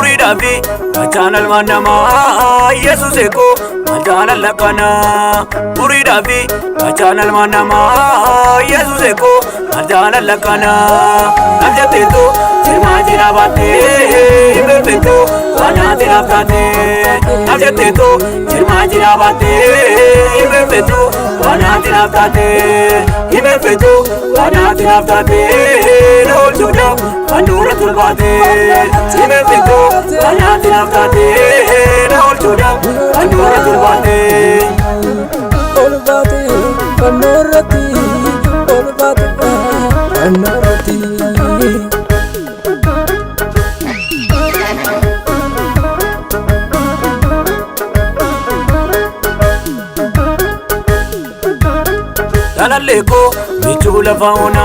Videography channel manama Jesus eko channel lakana Videography channel manama Jesus eko channel lakana Najateto sirmajina bate imbeto wanati naftate Najateto sirmajina bate imbeto wanati naftate imbeto wanati naftate no juda Andura tulbate imbeto wanati naftate no juda Andura tulbate olbate panorati olbate panorati Leko bichula fauna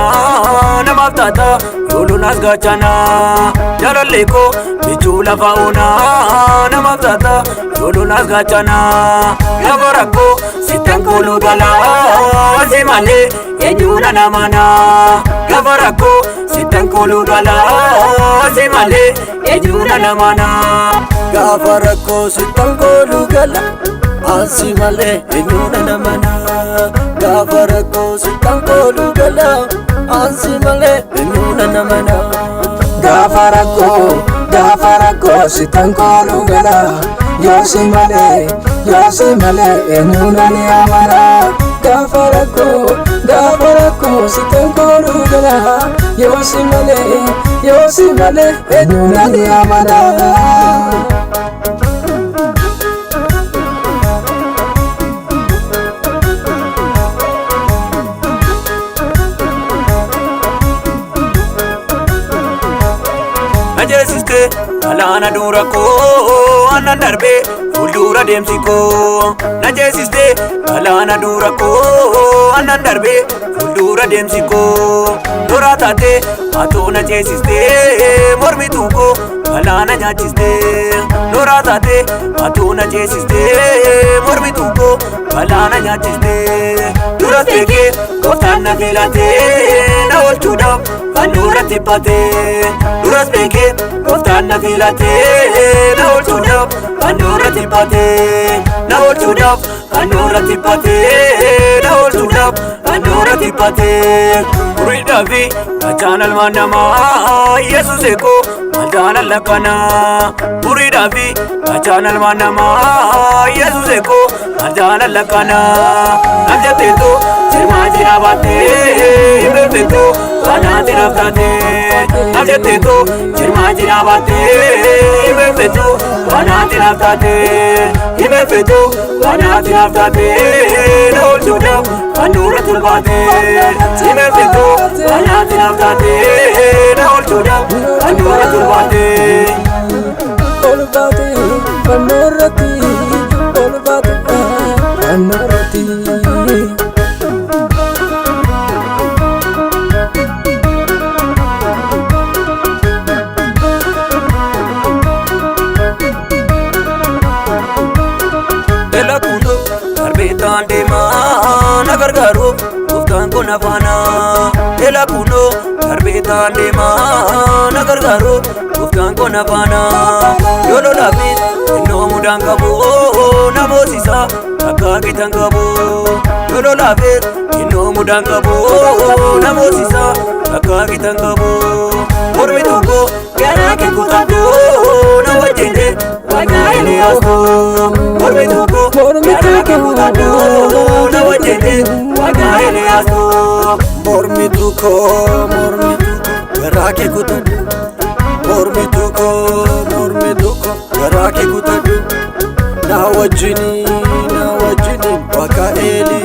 namatata yolunas gachana Leko bichula fauna namatata yolunas gachana Yabarako sitankulu gala azimale enyuna namana Yabarako sitankulu gala azimale enyuna namana Yabarako sitankulu gala azimale enyuna namana Gafarako sitankolu gala azimale enyuna namana Gafarako sitankolu gala yosimale enyuna ni amara Gafarako sitankolu gala yosimale enyuna ni amara Najesiste alana dura ko anan darbe fuldura demsi ko Najesiste alana dura ko anan darbe fuldura demsi ko Dura tate ato najesiste mormitu ko alana nyachiste Dura tate ato najesiste mormitu ko alana nyachiste Dura teke koftan na filate na olchuda Andura tipate Duras beke koftan na filate na olchudap Andura tipate na olchudap Andura tipate na olchudap Andura tipate Videography channel manama Jesus eko channel lakana Videography channel manama Jesus eko channel lakana Najateto sirmajina bate imbeto wanati naftate Najateto sirmajina bate imbeto wanati naftate imbeto wanati naftate no juda Andura tulbate imbeto wanati naftate no juda Andura tulbate olbate panorati olbate panorati nagargaru uftan ko nafana ela kuno darbetan dema nagargaru uftan ko nafana yolo labis no mudan kabu namosisa akagitan kabu yolo labis no mudan kabu namosisa akagitan kabu mormituko gara ke kutado nawajende wagaile asko mormituko gara ke kutado nawajende wagaile asko mormituko garake kutadu mormituko garake kutadu nawajini wakaeli